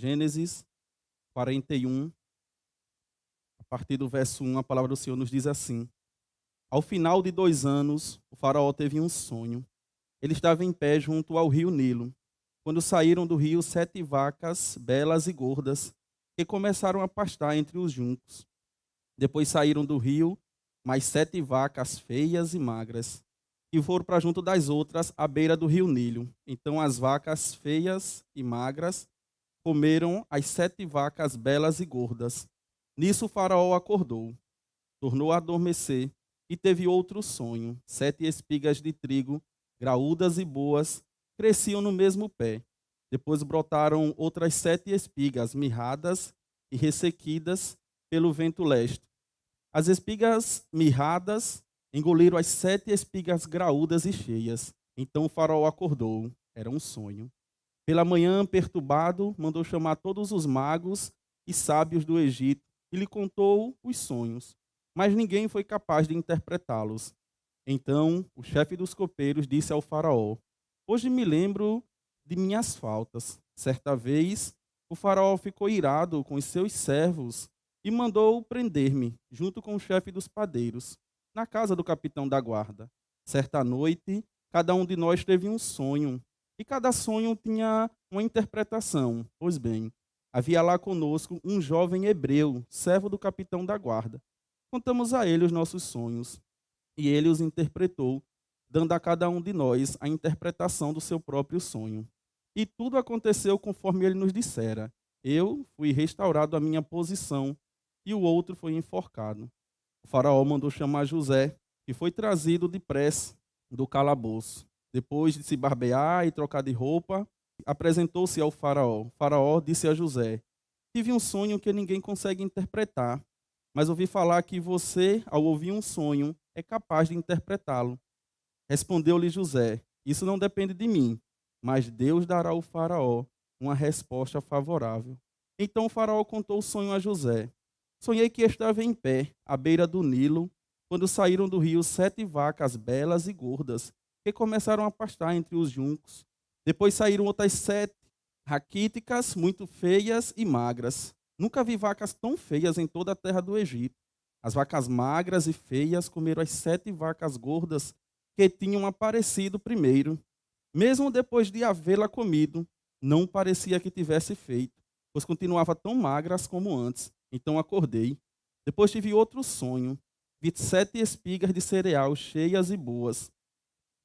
Gênesis 41, a partir do verso 1, a palavra do Senhor nos diz assim: Ao final de 2 anos, o faraó teve um sonho. Ele estava em pé junto ao rio Nilo, quando saíram do rio 7 vacas, belas e gordas, que começaram a pastar entre os juncos. Depois saíram do rio mais 7 vacas feias e magras, que foram para junto das outras, à beira do rio Nilo. Então as vacas feias e magras comeram as 7 vacas belas e gordas. Nisso o faraó acordou, tornou a adormecer e teve outro sonho. 7 espigas de trigo, graúdas e boas, cresciam no mesmo pé. Depois brotaram outras 7 espigas, mirradas e ressequidas pelo vento leste. As espigas mirradas engoliram as 7 espigas graúdas e cheias. Então o faraó acordou. Era um sonho. Pela manhã, perturbado, mandou chamar todos os magos e sábios do Egito e lhe contou os sonhos, mas ninguém foi capaz de interpretá-los. Então o chefe dos copeiros disse ao faraó: Hoje me lembro de minhas faltas. Certa vez, o faraó ficou irado com os seus servos e mandou prender-me, junto com o chefe dos padeiros, na casa do capitão da guarda. Certa noite, cada um de nós teve um sonho, e cada sonho tinha uma interpretação. Pois bem, havia lá conosco um jovem hebreu, servo do capitão da guarda. Contamos a ele os nossos sonhos, e ele os interpretou, dando a cada um de nós a interpretação do seu próprio sonho. E tudo aconteceu conforme ele nos dissera. Eu fui restaurado à minha posição, e o outro foi enforcado. O faraó mandou chamar José, que foi trazido depressa do calabouço. Depois de se barbear e trocar de roupa, apresentou-se ao faraó. O faraó disse a José: Tive um sonho que ninguém consegue interpretar, mas ouvi falar que você, ao ouvir um sonho, é capaz de interpretá-lo. Respondeu-lhe José: Isso não depende de mim, mas Deus dará ao faraó uma resposta favorável. Então o faraó contou o sonho a José. Sonhei que estava em pé, à beira do Nilo, quando saíram do rio 7 vacas belas e gordas, que começaram a pastar entre os juncos. Depois saíram outras 7, raquíticas, muito feias e magras. Nunca vi vacas tão feias em toda a terra do Egito. As vacas magras e feias comeram as 7 vacas gordas que tinham aparecido primeiro. Mesmo depois de havê-la comido, não parecia que tivesse feito, pois continuava tão magras como antes. Então acordei. Depois tive outro sonho. Vi 7 espigas de cereal cheias e boas,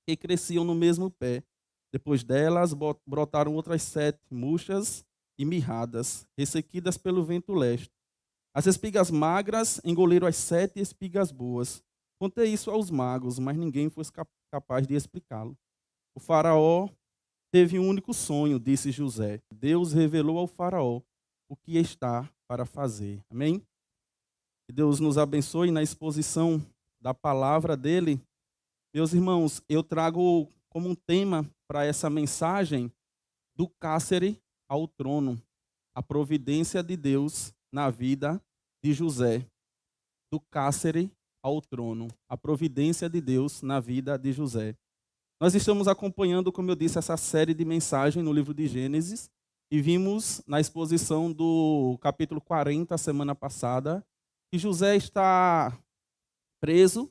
que cresciam no mesmo pé. Depois delas brotaram outras 7, murchas e mirradas, ressequidas pelo vento leste. As espigas magras engoliram as 7 espigas boas. Contei isso aos magos, mas ninguém foi capaz de explicá-lo. O faraó teve um único sonho, disse José. Deus revelou ao faraó o que está para fazer. Amém? Que Deus nos abençoe na exposição da palavra dele. Meus irmãos, eu trago como um tema para essa mensagem do cárcere ao trono, a providência de Deus na vida de José. Do cárcere ao trono, a providência de Deus na vida de José. Nós estamos acompanhando, como eu disse, essa série de mensagens no livro de Gênesis e vimos na exposição do capítulo 40, semana passada, que José está preso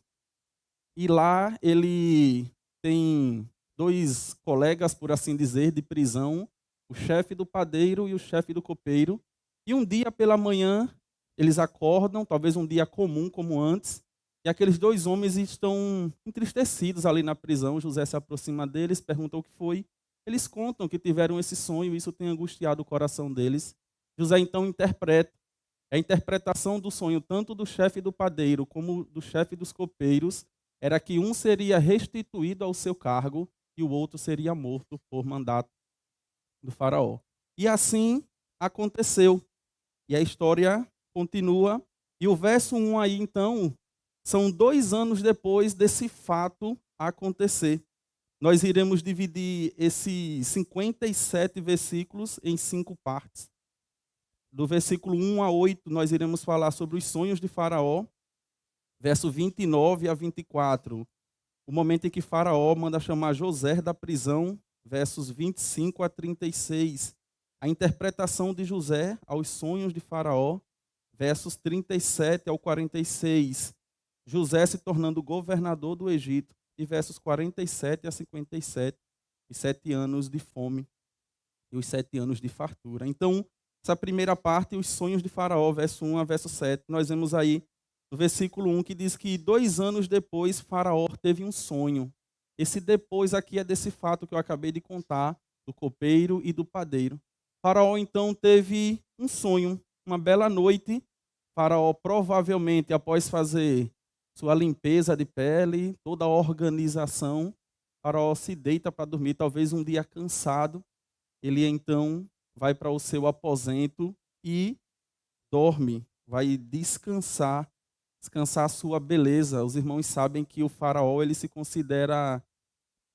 e lá ele tem 2 colegas, por assim dizer, de prisão, o chefe do padeiro e o chefe do copeiro. E um dia pela manhã eles acordam, talvez um dia comum como antes, e aqueles 2 homens estão entristecidos ali na prisão. José se aproxima deles, pergunta o que foi. Eles contam que tiveram esse sonho e isso tem angustiado o coração deles. José então interpreta. A interpretação do sonho, tanto do chefe do padeiro como do chefe dos copeiros, era que um seria restituído ao seu cargo e o outro seria morto por mandato do faraó. E assim aconteceu. E a história continua. E o verso 1 aí, então, são 2 anos depois desse fato acontecer. Nós iremos dividir esses 57 versículos em 5 partes. Do versículo 1 a 8, nós iremos falar sobre os sonhos de Faraó. Verso 29 a 24, o momento em que Faraó manda chamar José da prisão. Versos 25 a 36, a interpretação de José aos sonhos de Faraó, versos 37 ao 46. José se tornando governador do Egito, de versos 47 a 57, os 7 anos de fome e os 7 anos de fartura. Então, essa primeira parte, os sonhos de Faraó, verso 1 a verso 7, nós vemos aí no versículo 1 que diz que 2 anos depois Faraó teve um sonho. Esse depois aqui é desse fato que eu acabei de contar, do copeiro e do padeiro. Faraó então teve um sonho, uma bela noite. Faraó provavelmente, após fazer sua limpeza de pele, toda a organização, Faraó se deita para dormir, talvez um dia cansado. Ele então vai para o seu aposento e dorme, vai descansar a sua beleza. Os irmãos sabem que o Faraó ele se considera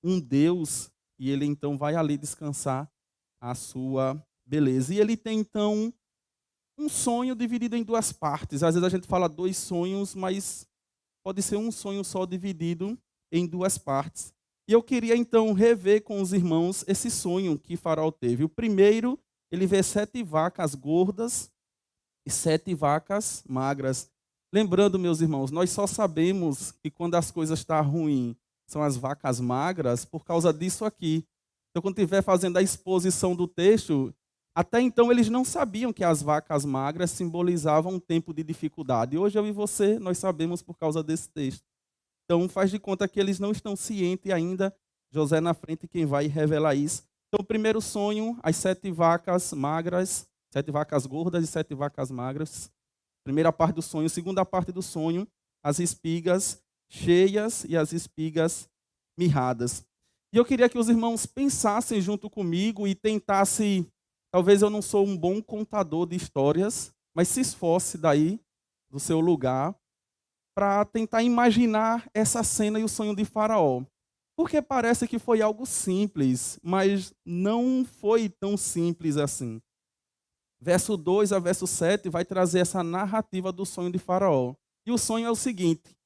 um deus e ele então vai ali descansar a sua beleza. E ele tem então um sonho dividido em 2 partes. Às vezes a gente fala 2 sonhos, mas pode ser um sonho só dividido em 2 partes. E eu queria então rever com os irmãos esse sonho que Faraó teve. O primeiro, ele vê 7 vacas gordas e 7 vacas magras. Lembrando, meus irmãos, nós só sabemos que quando as coisas estão ruins são as vacas magras por causa disso aqui. Então, quando estiver fazendo a exposição do texto, até então eles não sabiam que as vacas magras simbolizavam um tempo de dificuldade. Hoje eu e você, nós sabemos por causa desse texto. Então, faz de conta que eles não estão cientes ainda. José na frente quem vai revelar isso. Então, o primeiro sonho, as 7 vacas magras, 7 vacas gordas e 7 vacas magras. Primeira parte do sonho. Segunda parte do sonho, as espigas cheias e as espigas mirradas. E eu queria que os irmãos pensassem junto comigo e tentassem, talvez eu não sou um bom contador de histórias, mas se esforce daí, do seu lugar, para tentar imaginar essa cena e o sonho de Faraó. Porque parece que foi algo simples, mas não foi tão simples assim. Verso 2 a verso 7 vai trazer essa narrativa do sonho de Faraó. E o sonho é o seguinte: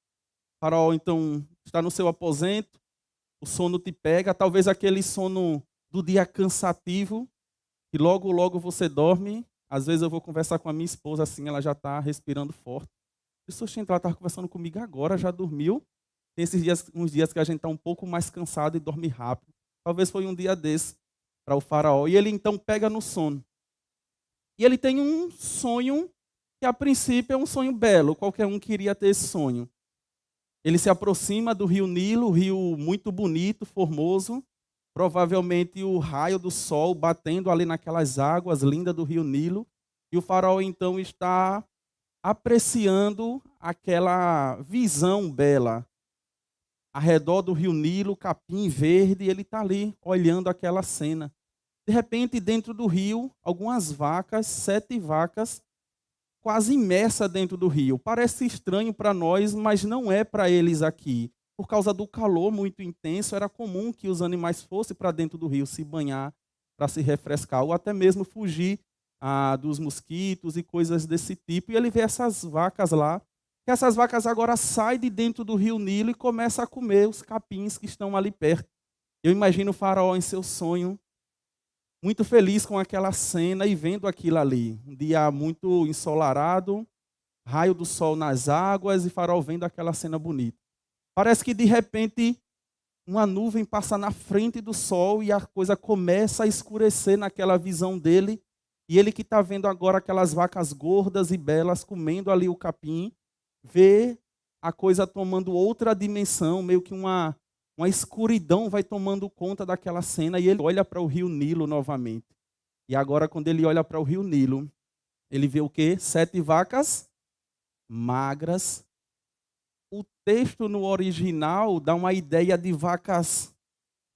Faraó, então, está no seu aposento, o sono te pega, talvez aquele sono do dia cansativo, que logo, logo você dorme. Às vezes eu vou conversar com a minha esposa assim, ela já está respirando forte. Ela estava conversando comigo agora, já dormiu. Tem esses dias, uns dias que a gente está um pouco mais cansado e dorme rápido. Talvez foi um dia desse para o Faraó. E ele então pega no sono. E ele tem um sonho que a princípio é um sonho belo, qualquer um queria ter esse sonho. Ele se aproxima do rio Nilo, rio muito bonito, formoso, provavelmente o raio do sol batendo ali naquelas águas lindas do rio Nilo, e o Faraó então está apreciando aquela visão bela. Ao redor do rio Nilo, capim verde, e ele está ali olhando aquela cena. De repente, dentro do rio, algumas vacas, 7 vacas, quase imersa dentro do rio. Parece estranho para nós, mas não é para eles aqui. Por causa do calor muito intenso, era comum que os animais fossem para dentro do rio se banhar, para se refrescar, ou até mesmo fugir dos mosquitos e coisas desse tipo. E ele vê essas vacas lá, que essas vacas agora saem de dentro do rio Nilo e começam a comer os capins que estão ali perto. Eu imagino o Faraó em seu sonho, muito feliz com aquela cena e vendo aquilo ali. Um dia muito ensolarado, raio do sol nas águas e Faraó vendo aquela cena bonita. Parece que de repente uma nuvem passa na frente do sol e a coisa começa a escurecer naquela visão dele. E ele que está vendo agora aquelas vacas gordas e belas comendo ali o capim, vê a coisa tomando outra dimensão, meio que uma escuridão vai tomando conta daquela cena e ele olha para o rio Nilo novamente. E agora, quando ele olha para o rio Nilo, ele vê o quê? 7 vacas magras. O texto no original dá uma ideia de vacas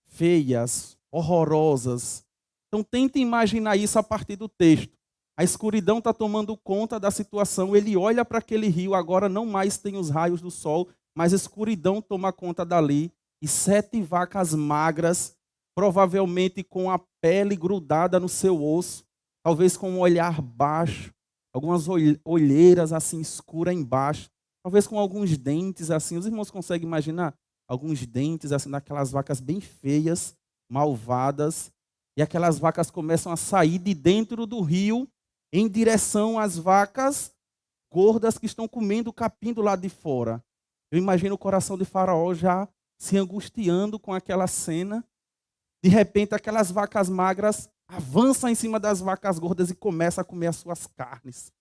feias, horrorosas. Então, tente imaginar isso a partir do texto. A escuridão está tomando conta da situação. Ele olha para aquele rio, agora não mais tem os raios do sol, mas a escuridão toma conta dali. E 7 vacas magras, provavelmente com a pele grudada no seu osso, talvez com um olhar baixo, algumas olheiras assim escuras embaixo, talvez com alguns dentes assim. Os irmãos conseguem imaginar alguns dentes assim daquelas vacas bem feias, malvadas, E aquelas vacas começam a sair de dentro do rio em direção às vacas gordas que estão comendo o capim do lado de fora. Eu imagino o coração de Faraó já se angustiando com aquela cena. De repente, aquelas vacas magras avançam em cima das vacas gordas e começam a comer as suas carnes.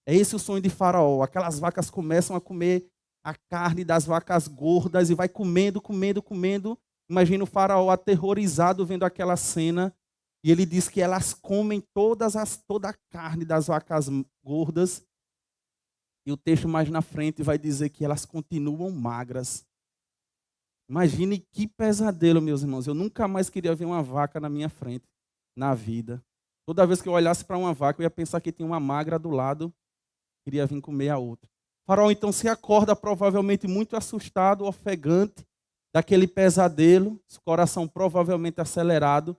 É esse o sonho de Faraó. Aquelas vacas começam a comer a carne das vacas gordas e vai comendo, comendo, comendo. Imagina o Faraó aterrorizado vendo aquela cena. E ele diz que elas comem toda a carne das vacas gordas. E o texto mais na frente vai dizer que elas continuam magras. Imagine que pesadelo, meus irmãos. Eu nunca mais queria ver uma vaca na minha frente, na vida. Toda vez que eu olhasse para uma vaca, eu ia pensar que tinha uma magra do lado, queria vir comer a outra. O faraó então se acorda, provavelmente muito assustado, ofegante, daquele pesadelo, seu coração provavelmente acelerado.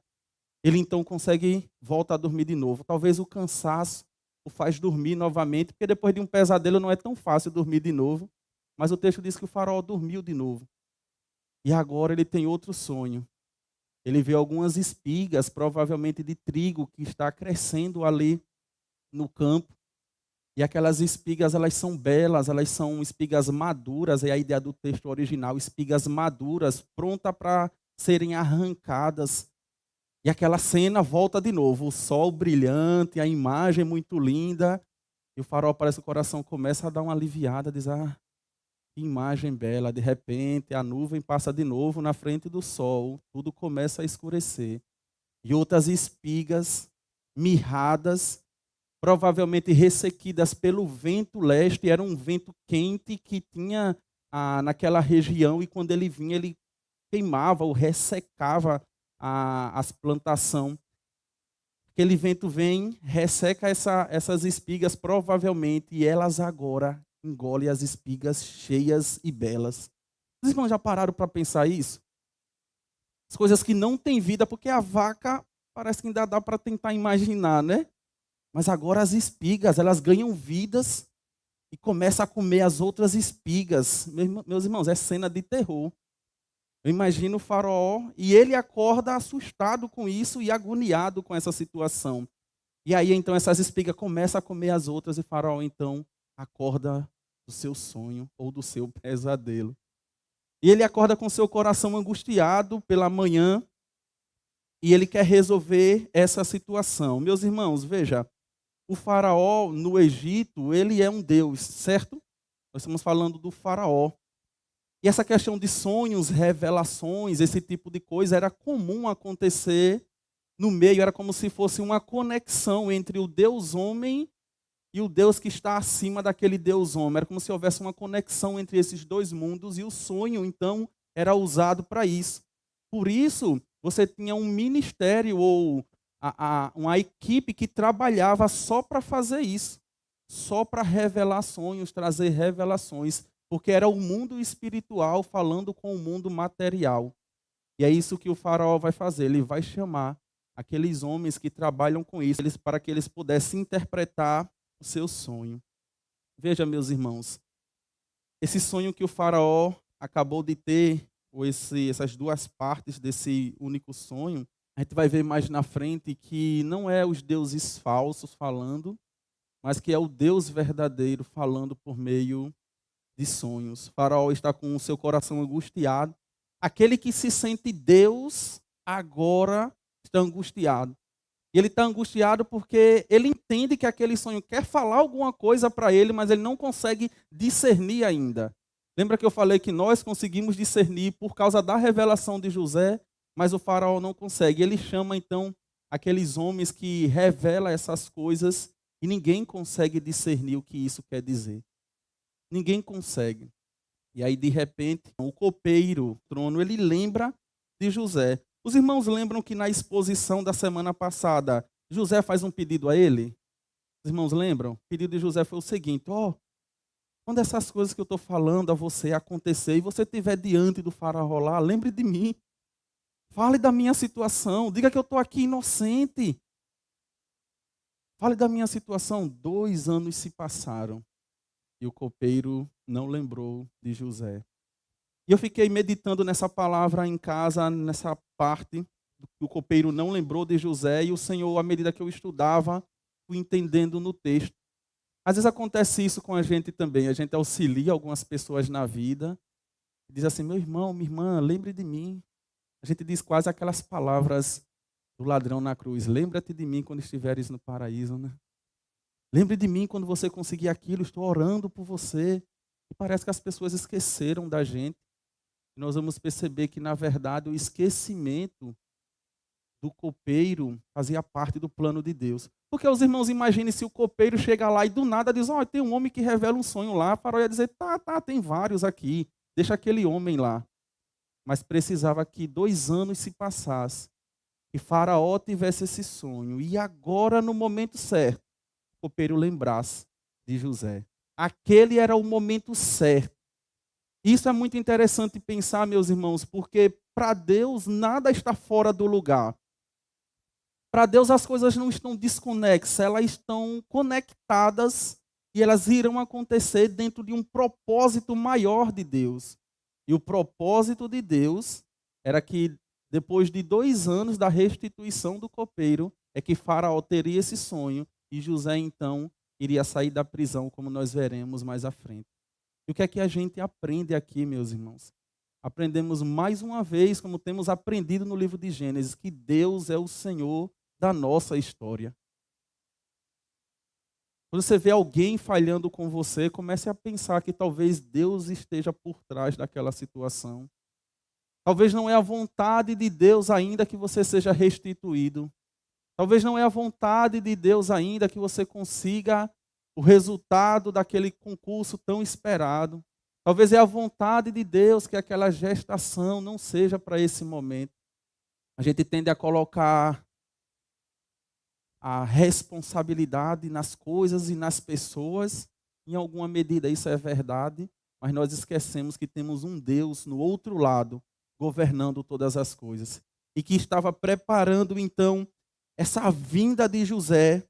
Ele então consegue voltar a dormir de novo. Talvez o cansaço o faz dormir novamente, porque depois de um pesadelo não é tão fácil dormir de novo. Mas o texto diz que o faraó dormiu de novo. E agora ele tem outro sonho. Ele vê algumas espigas, provavelmente de trigo, que está crescendo ali no campo. E aquelas espigas, elas são belas, elas são espigas maduras, é a ideia do texto original, espigas maduras, prontas para serem arrancadas. E aquela cena volta de novo, o sol brilhante, a imagem muito linda. E o faraó parece que o coração começa a dar uma aliviada, diz, que imagem bela. De repente, a nuvem passa de novo na frente do sol, tudo começa a escurecer. E outras espigas mirradas, provavelmente ressequidas pelo vento leste, era um vento quente que tinha naquela região, e quando ele vinha, ele queimava ou ressecava as plantações. Aquele vento vem, resseca essas espigas, provavelmente, e elas agora engolem as espigas cheias e belas. Os irmãos já pararam para pensar isso? As coisas que não têm vida, porque a vaca parece que ainda dá para tentar imaginar, né? Mas agora as espigas, elas ganham vidas e começam a comer as outras espigas. Meus irmãos, é cena de terror. Eu imagino o faraó e ele acorda assustado com isso e agoniado com essa situação. E aí então essas espigas começam a comer as outras e o faraó então acorda do seu sonho ou do seu pesadelo. E ele acorda com seu coração angustiado pela manhã e ele quer resolver essa situação. Meus irmãos, veja, o faraó no Egito, ele é um deus, certo? Nós estamos falando do faraó. E essa questão de sonhos, revelações, esse tipo de coisa era comum acontecer no meio, era como se fosse uma conexão entre o Deus homem e o Deus que está acima daquele Deus homem. Era como se houvesse uma conexão entre esses dois mundos e o sonho, então, era usado para isso. Por isso, você tinha um ministério ou uma equipe que trabalhava só para fazer isso, só para revelar sonhos, trazer revelações, porque era o mundo espiritual falando com o mundo material. E é isso que o faraó vai fazer, ele vai chamar aqueles homens que trabalham com isso, para que eles pudessem interpretar o seu sonho. Veja, meus irmãos, esse sonho que o faraó acabou de ter, ou essas duas partes desse único sonho, a gente vai ver mais na frente que não é os deuses falsos falando, mas que é o Deus verdadeiro falando por meio de sonhos. O faraó está com o seu coração angustiado. Aquele que se sente Deus agora está angustiado. E ele está angustiado porque ele entende que aquele sonho quer falar alguma coisa para ele, mas ele não consegue discernir ainda. Lembra que eu falei que nós conseguimos discernir por causa da revelação de José, mas o faraó não consegue. Ele chama então aqueles homens que revelam essas coisas e ninguém consegue discernir o que isso quer dizer. Ninguém consegue. E aí, de repente, o copeiro, o trono, ele lembra de José. Os irmãos lembram que na exposição da semana passada, José faz um pedido a ele? Os irmãos lembram? O pedido de José foi o seguinte: quando essas coisas que eu estou falando a você acontecer e você estiver diante do faraó lá, lembre de mim. Fale da minha situação. Diga que eu estou aqui inocente. Fale da minha situação. 2 anos se passaram. E o copeiro não lembrou de José. E eu fiquei meditando nessa palavra em casa, nessa parte. o copeiro não lembrou de José, e o Senhor, à medida que eu estudava, fui entendendo no texto. Às vezes acontece isso com a gente também, a gente auxilia algumas pessoas na vida, diz assim, meu irmão, minha irmã, lembre de mim. A gente diz quase aquelas palavras do ladrão na cruz, lembra-te de mim quando estiveres no paraíso, né? Lembre de mim quando você conseguir aquilo, estou orando por você. E parece que as pessoas esqueceram da gente. E nós vamos perceber que, na verdade, o esquecimento do copeiro fazia parte do plano de Deus. Porque os irmãos, imaginem se o copeiro chega lá e do nada diz, ó, tem um homem que revela um sonho lá. O faraó ia dizer, tá, tem vários aqui, deixa aquele homem lá. Mas precisava que 2 anos se passassem, que Faraó tivesse esse sonho. E agora, no momento certo, o copeiro lembrasse de José. Aquele era o momento certo. Isso é muito interessante pensar, meus irmãos, porque para Deus nada está fora do lugar. Para Deus as coisas não estão desconexas, elas estão conectadas e elas irão acontecer dentro de um propósito maior de Deus. E o propósito de Deus era que depois de 2 anos da restituição do copeiro, é que Faraó teria esse sonho e José então iria sair da prisão, como nós veremos mais à frente. E o que é que a gente aprende aqui, meus irmãos? Aprendemos mais uma vez, como temos aprendido no livro de Gênesis, que Deus é o Senhor da nossa história. Quando você vê alguém falhando com você, comece a pensar que talvez Deus esteja por trás daquela situação. Talvez não é a vontade de Deus ainda que você seja restituído. Talvez não é a vontade de Deus ainda que você consiga o resultado daquele concurso tão esperado. Talvez é a vontade de Deus que aquela gestação não seja para esse momento. A gente tende a colocar a responsabilidade nas coisas e nas pessoas. Em alguma medida isso é verdade, mas nós esquecemos que temos um Deus no outro lado, governando todas as coisas. E que estava preparando então essa vinda de José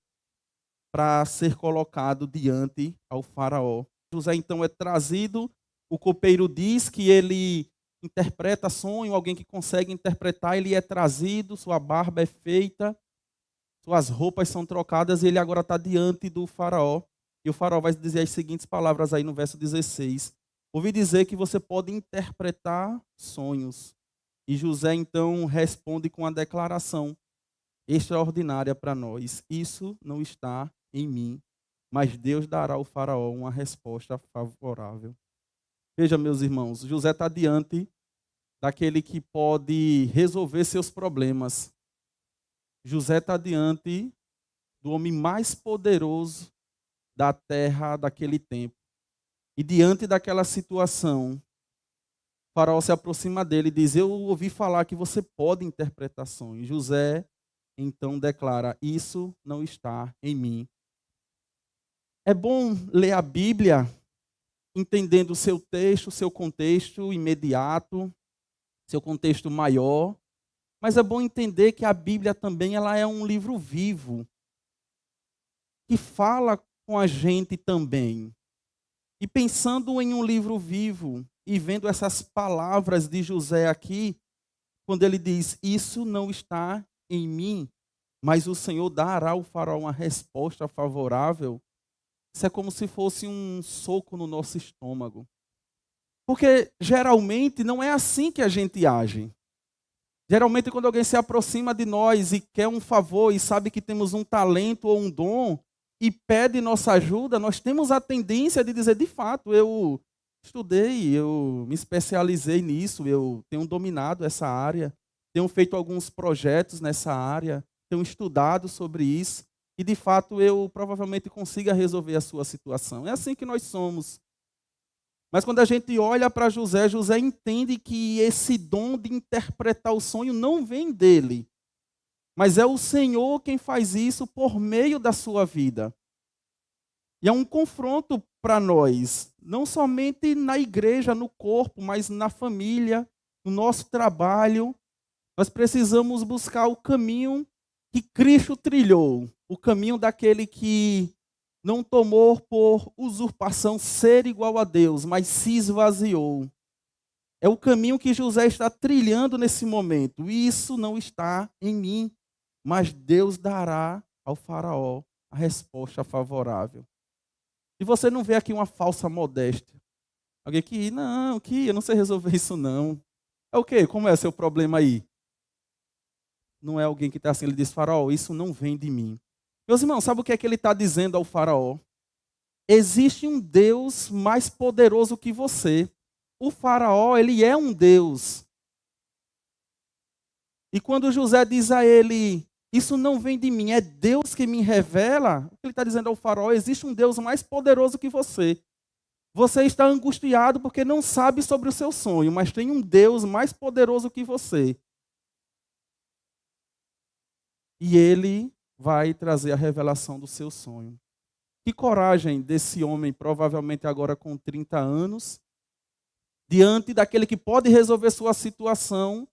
para ser colocado diante ao faraó. José então é trazido, o copeiro diz que ele interpreta sonho, alguém que consegue interpretar, ele é trazido, sua barba é feita, suas roupas são trocadas e ele agora está diante do faraó. E o faraó vai dizer as seguintes palavras aí no verso 16. Ouvi dizer que você pode interpretar sonhos. E José então responde com a declaração extraordinária para nós. Isso não está em mim, mas Deus dará ao faraó uma resposta favorável. Veja, meus irmãos, José está diante daquele que pode resolver seus problemas. José está diante do homem mais poderoso da terra daquele tempo. E diante daquela situação, o faraó se aproxima dele e diz, eu ouvi falar que você pode interpretar sonhos. José então declara, isso não está em mim. É bom ler a Bíblia entendendo o seu texto, o seu contexto imediato, seu contexto maior. Mas é bom entender que a Bíblia também ela é um livro vivo, que fala com a gente também. E pensando em um livro vivo e vendo essas palavras de José aqui, quando ele diz, isso não está em mim, mas o Senhor dará ao faraó uma resposta favorável, isso é como se fosse um soco no nosso estômago. Porque geralmente não é assim que a gente age. Geralmente, quando alguém se aproxima de nós e quer um favor e sabe que temos um talento ou um dom e pede nossa ajuda, nós temos a tendência de dizer, de fato, eu estudei, eu me especializei nisso, eu tenho dominado essa área, tenho feito alguns projetos nessa área, tenho estudado sobre isso e, de fato, eu provavelmente consiga resolver a sua situação. É assim que nós somos. Mas quando a gente olha para José, José entende que esse dom de interpretar o sonho não vem dele, mas é o Senhor quem faz isso por meio da sua vida. E é um confronto para nós, não somente na igreja, no corpo, mas na família, no nosso trabalho. Nós precisamos buscar o caminho que Cristo trilhou, o caminho daquele que não tomou por usurpação ser igual a Deus, mas se esvaziou. É o caminho que José está trilhando nesse momento. Isso não está em mim, mas Deus dará ao faraó a resposta favorável. E você não vê aqui uma falsa modéstia. Alguém que, não, que eu não sei resolver isso não. É o quê? Como é o seu problema aí? Não é alguém que está assim, ele diz, faraó, isso não vem de mim. Meus irmãos, sabe o que é que ele está dizendo ao faraó? Existe um Deus mais poderoso que você. O faraó, ele é um Deus. E quando José diz a ele, isso não vem de mim, é Deus que me revela, o que ele está dizendo ao faraó, existe um Deus mais poderoso que você. Você está angustiado porque não sabe sobre o seu sonho, mas tem um Deus mais poderoso que você. E ele vai trazer a revelação do seu sonho. Que coragem desse homem, provavelmente agora com 30 anos, diante daquele que pode resolver sua situação,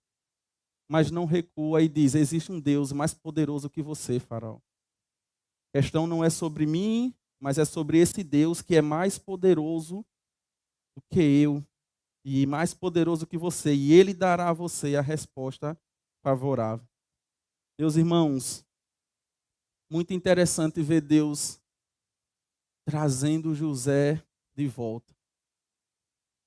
mas não recua e diz, existe um Deus mais poderoso que você, faraó. A questão não é sobre mim, mas é sobre esse Deus que é mais poderoso do que eu e mais poderoso que você. E ele dará a você a resposta favorável. Meus irmãos, muito interessante ver Deus trazendo José de volta.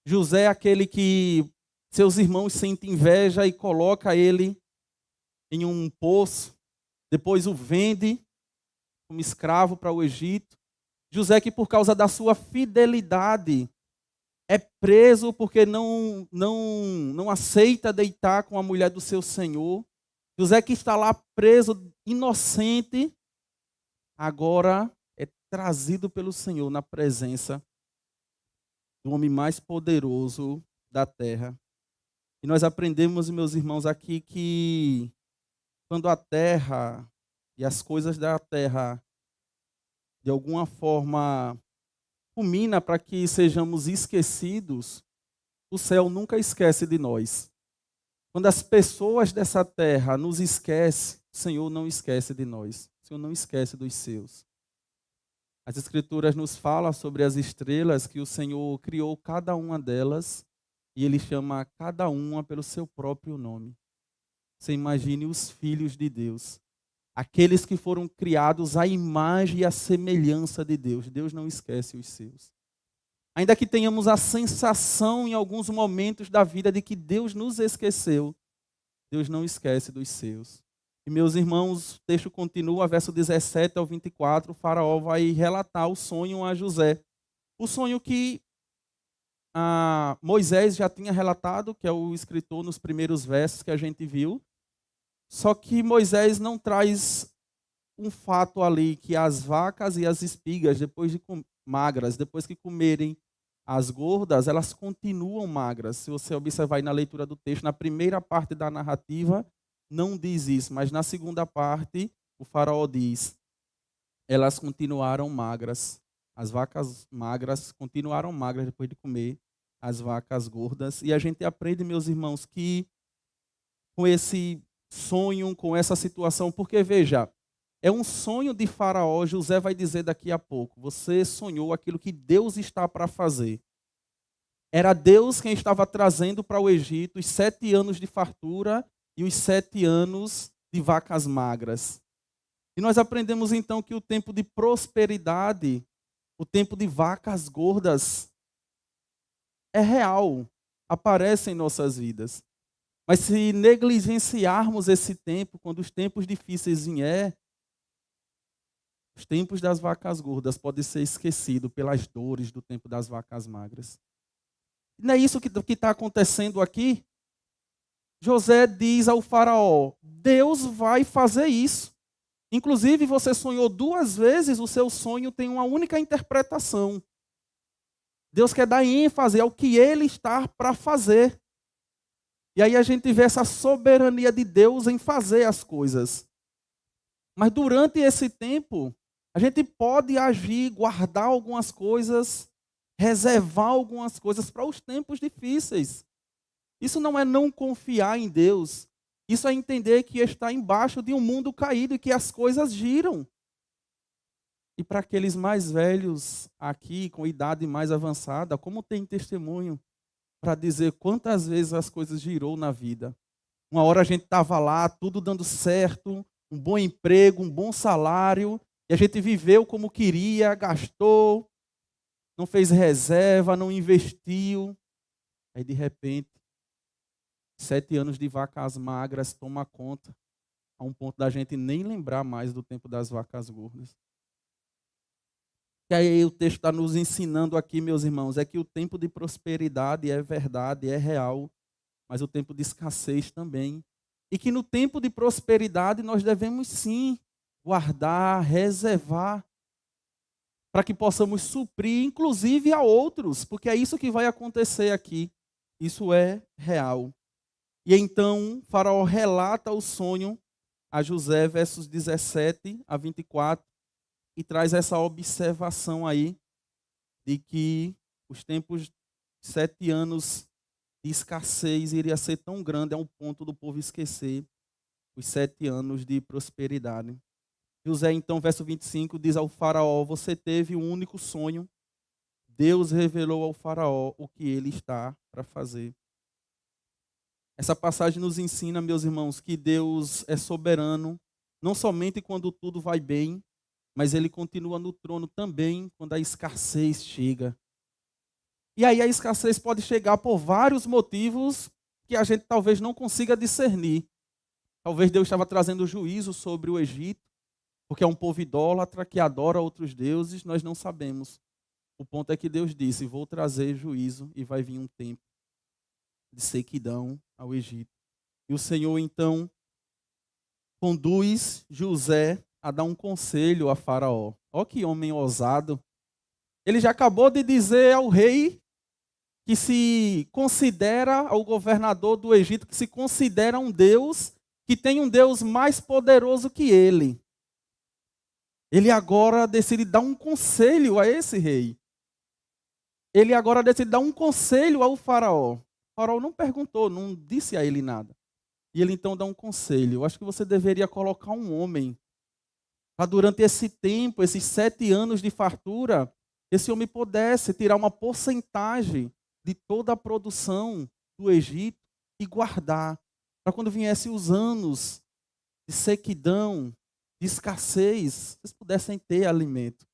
José é aquele que seus irmãos sentem inveja e coloca ele em um poço, depois o vende como escravo para o Egito. José que por causa da sua fidelidade é preso porque não aceita deitar com a mulher do seu senhor. José que está lá preso, inocente, agora é trazido pelo Senhor na presença do homem mais poderoso da terra. E nós aprendemos, meus irmãos, aqui que quando a terra e as coisas da terra, de alguma forma, culmina para que sejamos esquecidos, o céu nunca esquece de nós. Quando as pessoas dessa terra nos esquecem, o Senhor não esquece de nós. O Senhor não esquece dos seus. As Escrituras nos falam sobre as estrelas, que o Senhor criou cada uma delas e Ele chama cada uma pelo seu próprio nome. Você imagine os filhos de Deus, aqueles que foram criados à imagem e à semelhança de Deus. Deus não esquece os seus. Ainda que tenhamos a sensação em alguns momentos da vida de que Deus nos esqueceu, Deus não esquece dos seus. E meus irmãos, o texto continua, verso 17 ao 24, o faraó vai relatar o sonho a José. O sonho que Moisés já tinha relatado, que é o escritor nos primeiros versos que a gente viu. Só que Moisés não traz um fato ali, que as vacas e as espigas, magras, depois que comerem as gordas, elas continuam magras. Se você observar aí na leitura do texto, na primeira parte da narrativa, não diz isso, mas na segunda parte, o faraó diz, elas continuaram magras. As vacas magras continuaram magras depois de comer as vacas gordas. E a gente aprende, meus irmãos, que com esse sonho, com essa situação, porque veja, é um sonho de Faraó. José vai dizer daqui a pouco, você sonhou aquilo que Deus está para fazer. Era Deus quem estava trazendo para o Egito os 7 anos de fartura e os 7 anos de vacas magras. E nós aprendemos então que o tempo de prosperidade, o tempo de vacas gordas, é real, aparece em nossas vidas. Mas se negligenciarmos esse tempo, quando os tempos difíceis vierem, os tempos das vacas gordas podem ser esquecidos pelas dores do tempo das vacas magras. Não é isso que está acontecendo aqui? José diz ao faraó, Deus vai fazer isso. Inclusive, você sonhou 2 vezes, o seu sonho tem uma única interpretação. Deus quer dar ênfase ao que Ele está para fazer. E aí a gente vê essa soberania de Deus em fazer as coisas. Mas durante esse tempo, a gente pode agir, guardar algumas coisas, reservar algumas coisas para os tempos difíceis. Isso não é não confiar em Deus. Isso é entender que está embaixo de um mundo caído e que as coisas giram. E para aqueles mais velhos aqui, com idade mais avançada, como tem testemunho, para dizer quantas vezes as coisas girou na vida. Uma hora a gente estava lá, tudo dando certo, um bom emprego, um bom salário, e a gente viveu como queria, gastou, não fez reserva, não investiu. Aí, de repente, 7 anos de vacas magras toma conta, a um ponto da gente nem lembrar mais do tempo das vacas gordas. E aí o texto está nos ensinando aqui, meus irmãos, é que o tempo de prosperidade é verdade, é real, mas o tempo de escassez também. E que no tempo de prosperidade nós devemos sim guardar, reservar, para que possamos suprir, inclusive a outros, porque é isso que vai acontecer aqui. Isso é real. E então Faraó relata o sonho a José, versos 17 a 24, e traz essa observação aí de que os tempos, 7 anos de escassez iria ser tão grande a um ponto do povo esquecer os 7 anos de prosperidade. José, então, verso 25, diz ao faraó: você teve um único sonho, Deus revelou ao faraó o que ele está para fazer. Essa passagem nos ensina, meus irmãos, que Deus é soberano, não somente quando tudo vai bem, mas ele continua no trono também quando a escassez chega. E aí a escassez pode chegar por vários motivos que a gente talvez não consiga discernir. Talvez Deus estava trazendo juízo sobre o Egito, porque é um povo idólatra que adora outros deuses, nós não sabemos. O ponto é que Deus disse: vou trazer juízo e vai vir um tempo de sequidão ao Egito. E o Senhor então conduz José a dar um conselho a Faraó. Ó que homem ousado. Ele já acabou de dizer ao rei que se considera, ao governador do Egito, que se considera um Deus, que tem um Deus mais poderoso que ele. Ele agora decide dar um conselho a esse rei. Ele agora decide dar um conselho ao faraó. O faraó não perguntou, não disse a ele nada. E ele então dá um conselho. Eu acho que você deveria colocar um homem para durante esse tempo, esses 7 anos de fartura, esse homem pudesse tirar uma porcentagem de toda a produção do Egito e guardar, para quando viessem os anos de sequidão, de escassez, vocês pudessem ter alimento.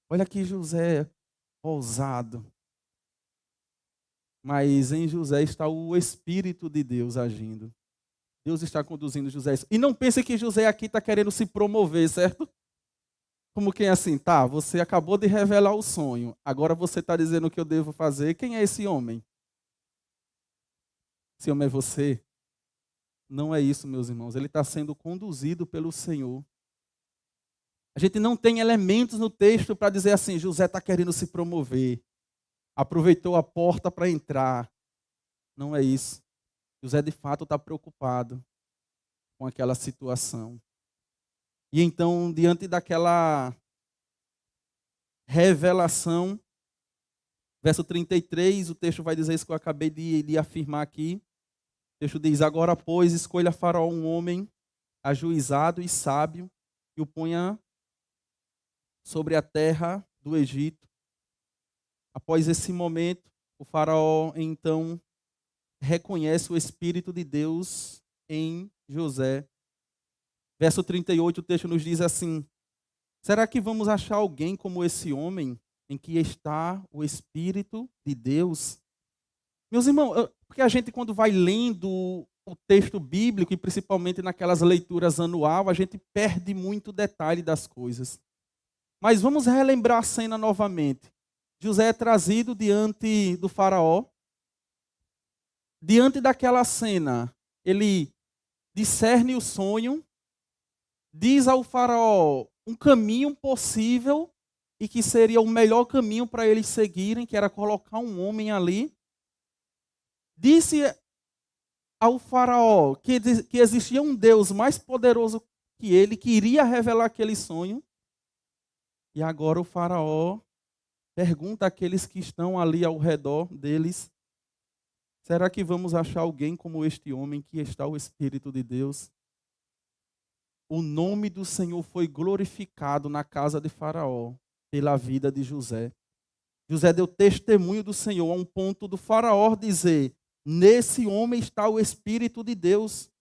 Olha que José ousado. Mas em José está o Espírito de Deus agindo. Deus está conduzindo José. E não pense que José aqui está querendo se promover, certo? Como quem assim, tá, você acabou de revelar o sonho, agora você está dizendo o que eu devo fazer. Quem é esse homem? Esse homem é você? Não é isso, meus irmãos. Ele está sendo conduzido pelo Senhor. A gente não tem elementos no texto para dizer assim, José está querendo se promover. Aproveitou a porta para entrar. Não é isso. José, de fato, está preocupado com aquela situação. E então, diante daquela revelação, verso 33, o texto vai dizer isso que eu acabei de afirmar aqui. O texto diz: agora, pois, escolha Faraó um homem ajuizado e sábio e o ponha sobre a terra do Egito. Após esse momento, o Faraó, então, reconhece o Espírito de Deus em José. Verso 38, o texto nos diz assim: será que vamos achar alguém como esse homem em que está o Espírito de Deus? Meus irmãos, porque a gente quando vai lendo o texto bíblico, e principalmente naquelas leituras anual, a gente perde muito detalhe das coisas. Mas vamos relembrar a cena novamente. José é trazido diante do faraó. Diante daquela cena, ele discerne o sonho, diz ao faraó um caminho possível e que seria o melhor caminho para eles seguirem, que era colocar um homem ali. Disse ao faraó que existia um Deus mais poderoso que ele, que iria revelar aquele sonho. E agora o faraó pergunta àqueles que estão ali ao redor deles: será que vamos achar alguém como este homem que está o Espírito de Deus? O nome do Senhor foi glorificado na casa de Faraó pela vida de José. José deu testemunho do Senhor a um ponto do faraó dizer: nesse homem está o Espírito de Deus.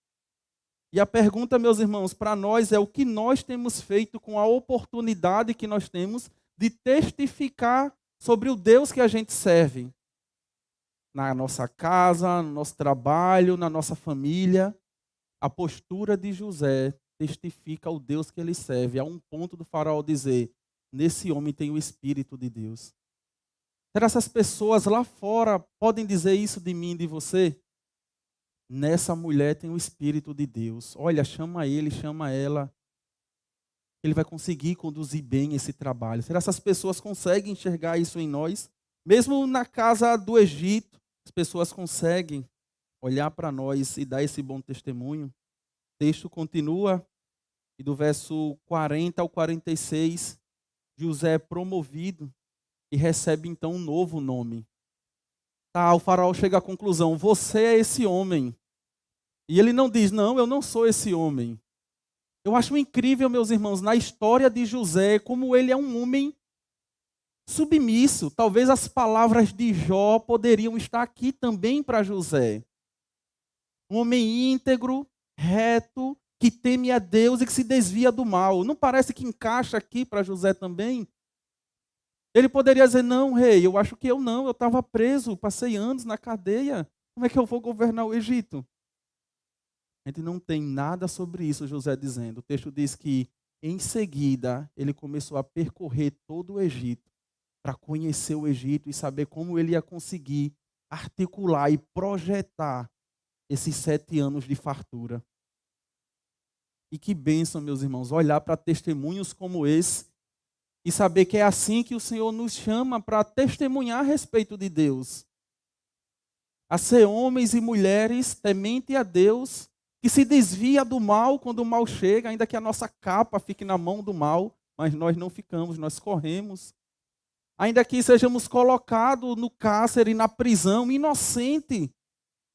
E a pergunta, meus irmãos, para nós é o que nós temos feito com a oportunidade que nós temos de testificar sobre o Deus que a gente serve. Na nossa casa, no nosso trabalho, na nossa família. A postura de José testifica o Deus que ele serve, a um ponto do faraó dizer: nesse homem tem o Espírito de Deus. Será que essas pessoas lá fora podem dizer isso de mim e de você? Nessa mulher tem o Espírito de Deus. Olha, chama ele, chama ela. Ele vai conseguir conduzir bem esse trabalho. Será que essas pessoas conseguem enxergar isso em nós? Mesmo na casa do Egito, as pessoas conseguem olhar para nós e dar esse bom testemunho. O texto continua, e do verso 40 ao 46, José é promovido e recebe então um novo nome. O faraó chega à conclusão: você é esse homem. E ele não diz: não, eu não sou esse homem. Eu acho incrível, meus irmãos, na história de José, como ele é um homem submisso. Talvez as palavras de Jó poderiam estar aqui também para José. Um homem íntegro, reto, que teme a Deus e que se desvia do mal. Não parece que encaixa aqui para José também? Ele poderia dizer: não, rei, eu acho que eu estava preso, passei anos na cadeia. Como é que eu vou governar o Egito? A gente não tem nada sobre isso, José dizendo. O texto diz que, em seguida, ele começou a percorrer todo o Egito para conhecer o Egito e saber como ele ia conseguir articular e projetar esses 7 anos de fartura. E que bênção, meus irmãos, olhar para testemunhos como esse e saber que é assim que o Senhor nos chama para testemunhar a respeito de Deus. A ser homens e mulheres temente a Deus, que se desvia do mal quando o mal chega, ainda que a nossa capa fique na mão do mal, mas nós não ficamos, nós corremos. Ainda que sejamos colocados no cárcere, na prisão, inocente,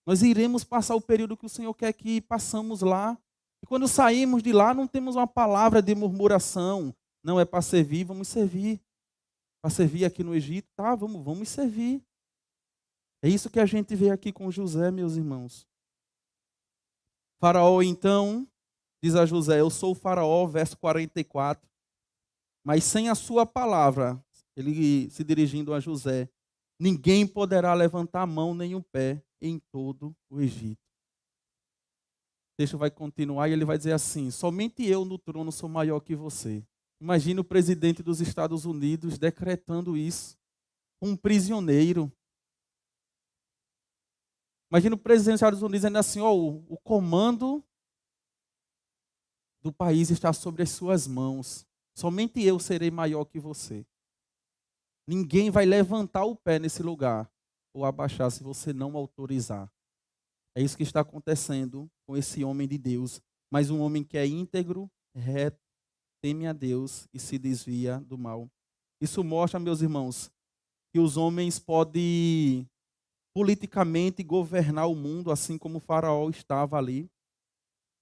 nós iremos passar o período que o Senhor quer que passamos lá. E quando saímos de lá, não temos uma palavra de murmuração. Não é para servir, vamos servir. Para servir aqui no Egito, vamos servir. É isso que a gente vê aqui com José, meus irmãos. Faraó, então, diz a José: eu sou o faraó, verso 44. Mas sem a sua palavra, ele se dirigindo a José: ninguém poderá levantar a mão nem o pé em todo o Egito. O texto vai continuar e ele vai dizer assim: somente eu no trono sou maior que você. Imagina o presidente dos Estados Unidos decretando isso. Um prisioneiro. Imagina o presidente dos Estados Unidos dizendo assim: o comando do país está sobre as suas mãos. Somente eu serei maior que você. Ninguém vai levantar o pé nesse lugar ou abaixar se você não autorizar. É isso que está acontecendo com esse homem de Deus. Mas um homem que é íntegro, reto, teme a Deus e se desvia do mal. Isso mostra, meus irmãos, que os homens podem politicamente governar o mundo, assim como o faraó estava ali.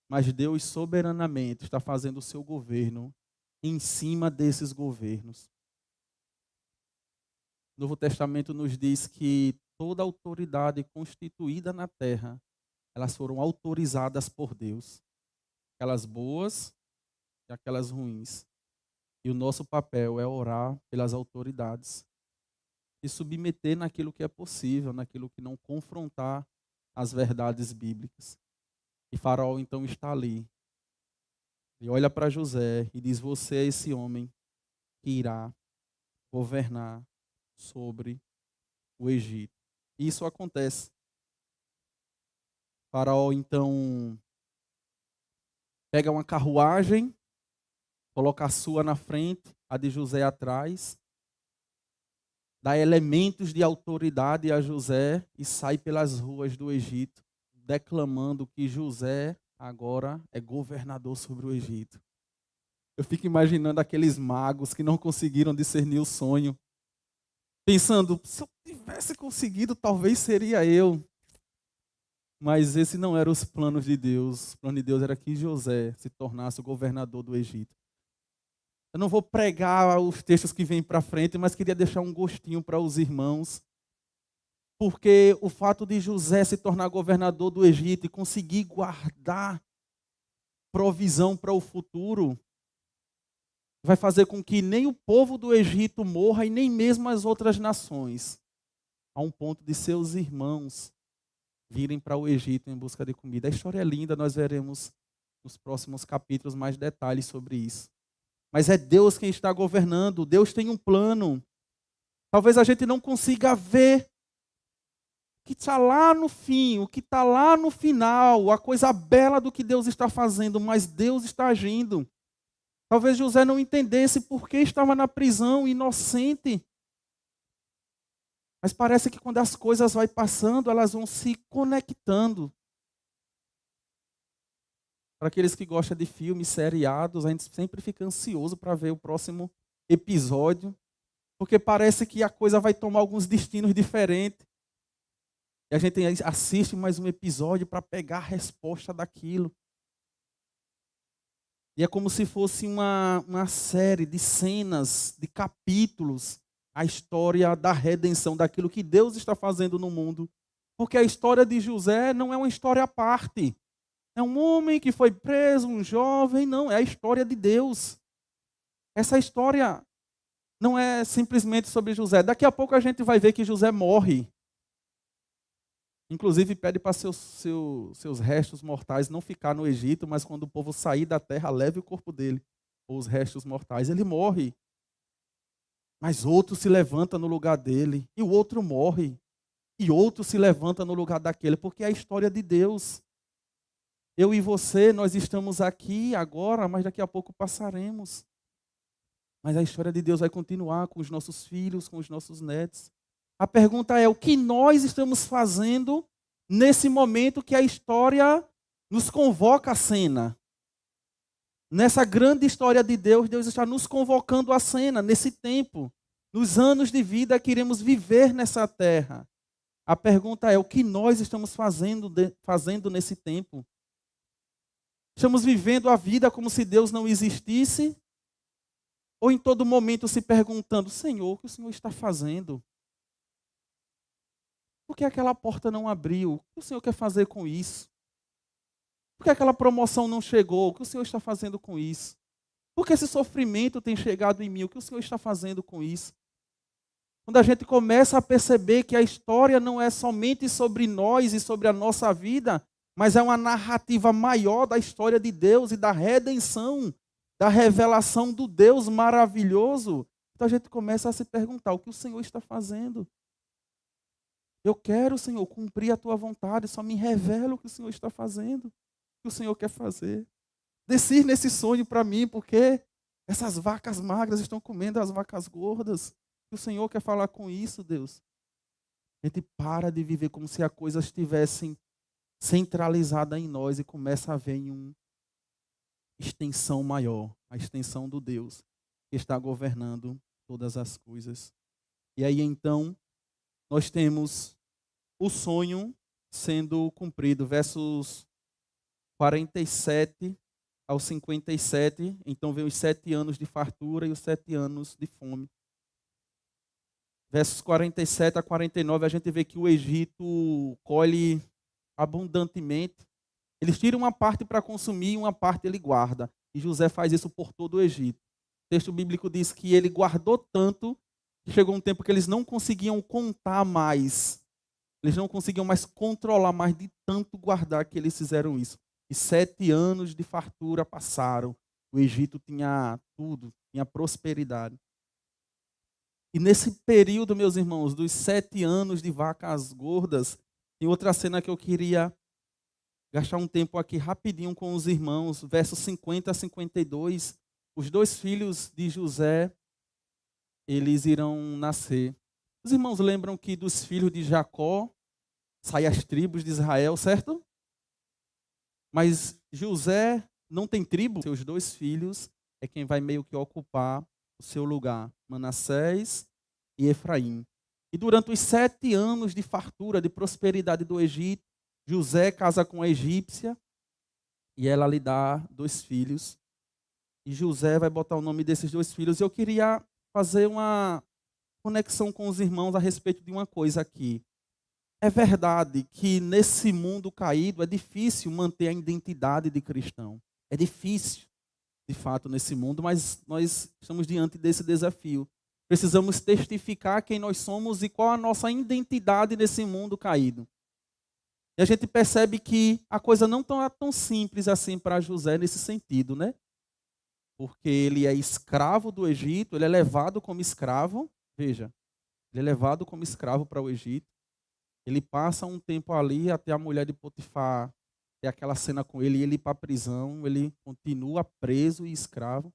Mas Deus soberanamente está fazendo o seu governo em cima desses governos. O Novo Testamento nos diz que toda autoridade constituída na terra, elas foram autorizadas por Deus. Aquelas boas e aquelas ruins. E o nosso papel é orar pelas autoridades. E submeter naquilo que é possível, naquilo que não confrontar as verdades bíblicas. E Faraó então está ali. E olha para José e diz: você é esse homem que irá governar sobre o Egito. E isso acontece. Faraó então pega uma carruagem, coloca a sua na frente, a de José atrás, dá elementos de autoridade a José e sai pelas ruas do Egito, declamando que José agora é governador sobre o Egito. Eu fico imaginando aqueles magos que não conseguiram discernir o sonho, pensando: se eu tivesse conseguido, talvez seria eu. Mas esse não era os planos de Deus. O plano de Deus era que José se tornasse o governador do Egito. Eu não vou pregar os textos que vêm para frente, mas queria deixar um gostinho para os irmãos, porque o fato de José se tornar governador do Egito e conseguir guardar provisão para o futuro, vai fazer com que nem o povo do Egito morra e nem mesmo as outras nações, a um ponto de seus irmãos virem para o Egito em busca de comida. A história é linda, nós veremos nos próximos capítulos mais detalhes sobre isso. Mas é Deus quem está governando, Deus tem um plano. Talvez a gente não consiga ver o que está lá no fim, o que está lá no final, a coisa bela do que Deus está fazendo, mas Deus está agindo. Talvez José não entendesse por que estava na prisão, inocente. Mas parece que quando as coisas vão passando, elas vão se conectando. Para aqueles que gostam de filmes seriados, a gente sempre fica ansioso para ver o próximo episódio, porque parece que a coisa vai tomar alguns destinos diferentes. E a gente assiste mais um episódio para pegar a resposta daquilo. E é como se fosse uma série de cenas, de capítulos, a história da redenção, daquilo que Deus está fazendo no mundo. Porque a história de José não é uma história à parte. É um homem que foi preso, um jovem, não, é a história de Deus. Essa história não é simplesmente sobre José. Daqui a pouco a gente vai ver que José morre. Inclusive pede para seus restos mortais não ficar no Egito, mas quando o povo sair da terra, leve o corpo dele, ou os restos mortais. Ele morre. Mas outro se levanta no lugar dele, e o outro morre. E outro se levanta no lugar daquele, porque é a história de Deus. Eu e você, nós estamos aqui agora, mas daqui a pouco passaremos. Mas a história de Deus vai continuar com os nossos filhos, com os nossos netos. A pergunta é, o que nós estamos fazendo nesse momento que a história nos convoca à cena? Nessa grande história de Deus, Deus está nos convocando à cena, nesse tempo. Nos anos de vida que iremos viver nessa terra. A pergunta é, o que nós estamos fazendo nesse tempo? Estamos vivendo a vida como se Deus não existisse? Ou em todo momento se perguntando, Senhor, o que o Senhor está fazendo? Por que aquela porta não abriu? O que o Senhor quer fazer com isso? Por que aquela promoção não chegou? O que o Senhor está fazendo com isso? Por que esse sofrimento tem chegado em mim? O que o Senhor está fazendo com isso? Quando a gente começa a perceber que a história não é somente sobre nós e sobre a nossa vida, mas é uma narrativa maior da história de Deus e da redenção, da revelação do Deus maravilhoso. Então a gente começa a se perguntar, o que o Senhor está fazendo? Eu quero, Senhor, cumprir a Tua vontade, só me revela o que o Senhor está fazendo, o que o Senhor quer fazer. Descer nesse sonho para mim, porque essas vacas magras estão comendo as vacas gordas. O Senhor quer falar com isso, Deus. A gente para de viver como se as coisas estivessem centralizada em nós e começa a ver em uma extensão maior, a extensão do Deus que está governando todas as coisas. E aí então, nós temos o sonho sendo cumprido, versos 47 ao 57, então vem os 7 anos de fartura e os 7 anos de fome. Versos 47 a 49, a gente vê que o Egito colhe abundantemente. Eles tiram uma parte para consumir e uma parte ele guarda. E José faz isso por todo o Egito. O texto bíblico diz que ele guardou tanto que chegou um tempo que eles não conseguiam contar mais. Eles não conseguiam mais controlar mais de tanto guardar que eles fizeram isso. E 7 anos de fartura passaram. O Egito tinha tudo, tinha prosperidade. E nesse período, meus irmãos, dos 7 anos de vacas gordas, tem outra cena que eu queria gastar um tempo aqui rapidinho com os irmãos, versos 50 a 52. Os 2 filhos de José, eles irão nascer. Os irmãos lembram que dos filhos de Jacó saem as tribos de Israel, certo? Mas José não tem tribo. Seus 2 filhos é quem vai meio que ocupar o seu lugar, Manassés e Efraim. E durante os 7 anos de fartura, de prosperidade do Egito, José casa com a egípcia e ela lhe dá 2 filhos. e José vai botar o nome desses dois filhos. Eu queria fazer uma conexão com os irmãos a respeito de uma coisa aqui. É verdade que nesse mundo caído é difícil manter a identidade de cristão. É difícil, de fato, nesse mundo, mas nós estamos diante desse desafio. Precisamos testificar quem nós somos e qual a nossa identidade nesse mundo caído. E a gente percebe que a coisa não é tão simples assim para José nesse sentido, né? Porque ele é escravo do Egito, ele é levado como escravo, veja, ele é levado como escravo para o Egito. Ele passa um tempo ali até a mulher de Potifar ter aquela cena com ele, e ele ir para a prisão, ele continua preso e escravo.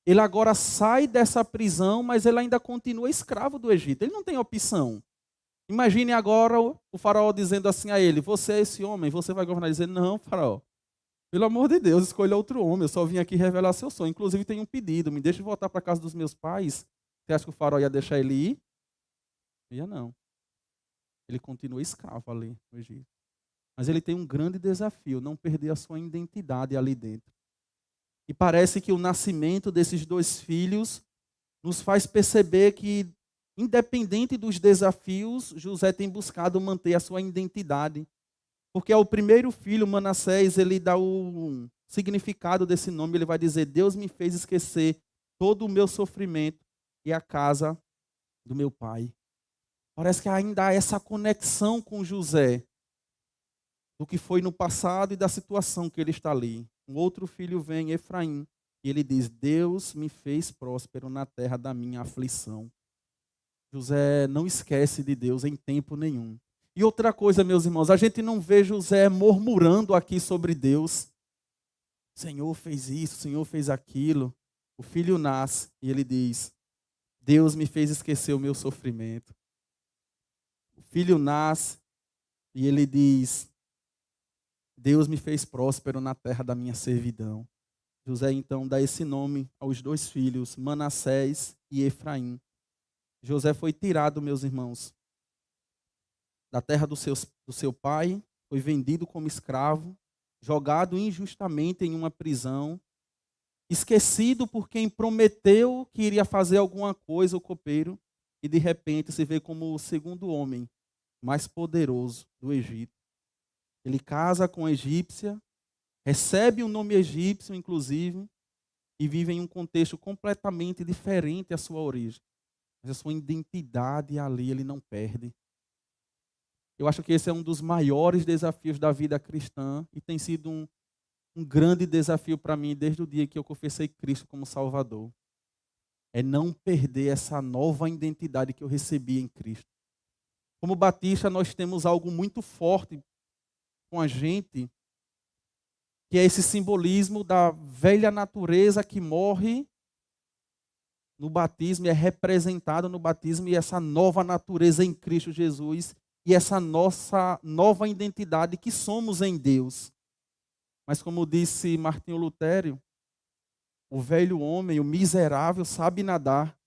Ele agora sai dessa prisão, mas ele ainda continua escravo do Egito. Ele não tem opção. Imagine agora o faraó dizendo assim a ele: você é esse homem, você vai governar. Ele dizer: não, faraó, pelo amor de Deus, escolha outro homem, eu só vim aqui revelar seu sonho. Inclusive tem um pedido, me deixe voltar para a casa dos meus pais. Você acha que o faraó ia deixar ele ir? Ia não. Ele continua escravo ali no Egito. Mas ele tem um grande desafio, não perder a sua identidade ali dentro. E parece que o nascimento desses dois filhos nos faz perceber que, independente dos desafios, José tem buscado manter a sua identidade. Porque ao primeiro filho, Manassés, ele dá o significado desse nome, ele vai dizer: Deus me fez esquecer todo o meu sofrimento e a casa do meu pai. Parece que ainda há essa conexão com José, do que foi no passado e da situação que ele está ali. Um outro filho vem, Efraim, e ele diz: Deus me fez próspero na terra da minha aflição. José não esquece de Deus em tempo nenhum. E outra coisa, meus irmãos, a gente não vê José murmurando aqui sobre Deus. O Senhor fez isso, o Senhor fez aquilo. O filho nasce e ele diz: Deus me fez esquecer o meu sofrimento. O filho nasce e ele diz: Deus me fez próspero na terra da minha servidão. José então dá esse nome aos dois filhos, Manassés e Efraim. José foi tirado, meus irmãos, da terra do seu pai, foi vendido como escravo, jogado injustamente em uma prisão, esquecido por quem prometeu que iria fazer alguma coisa, o copeiro, e de repente se vê como o segundo homem mais poderoso do Egito. Ele casa com a egípcia, recebe o nome egípcio, inclusive, e vive em um contexto completamente diferente à sua origem. Mas a sua identidade ali ele não perde. Eu acho que esse é um dos maiores desafios da vida cristã e tem sido um grande desafio para mim desde o dia que eu confessei Cristo como Salvador. É não perder essa nova identidade que eu recebi em Cristo. Como batista, nós temos algo muito forte com a gente, que é esse simbolismo da velha natureza que morre no batismo, e é representado no batismo, e essa nova natureza em Cristo Jesus, e essa nossa nova identidade que somos em Deus. Mas como disse Martinho Lutero, o velho homem, o miserável, sabe nadar.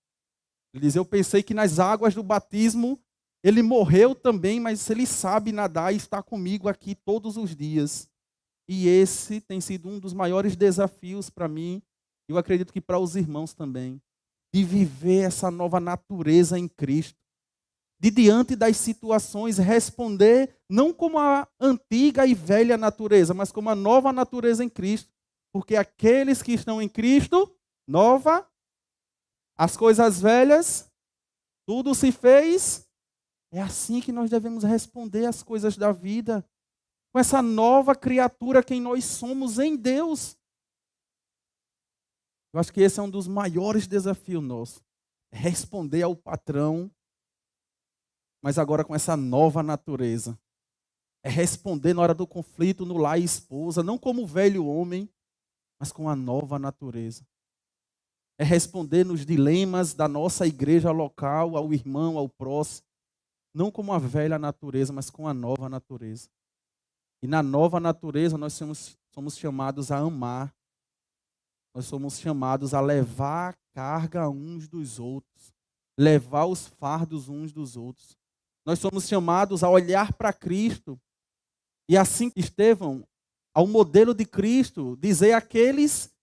Ele diz: eu pensei que nas águas do batismo ele morreu também, mas ele sabe nadar e está comigo aqui todos os dias. E esse tem sido um dos maiores desafios para mim, eu acredito que para os irmãos também, de viver essa nova natureza em Cristo. De diante das situações responder não como a antiga e velha natureza, mas como a nova natureza em Cristo. Porque aqueles que estão em Cristo, nova, as coisas velhas, tudo se fez. É assim que nós devemos responder às coisas da vida. Com essa nova criatura quem nós somos em Deus. Eu acho que esse é um dos maiores desafios nossos. É responder ao patrão, mas agora com essa nova natureza. É responder na hora do conflito, no lar e esposa, não como o velho homem, mas com a nova natureza. É responder nos dilemas da nossa igreja local, ao irmão, ao próximo, não como a velha natureza, mas com a nova natureza. E na nova natureza nós somos chamados a amar. Nós somos chamados a levar a carga uns dos outros, levar os fardos uns dos outros. Nós somos chamados a olhar para Cristo e, assim que Estevão, ao modelo de Cristo, dizer àqueles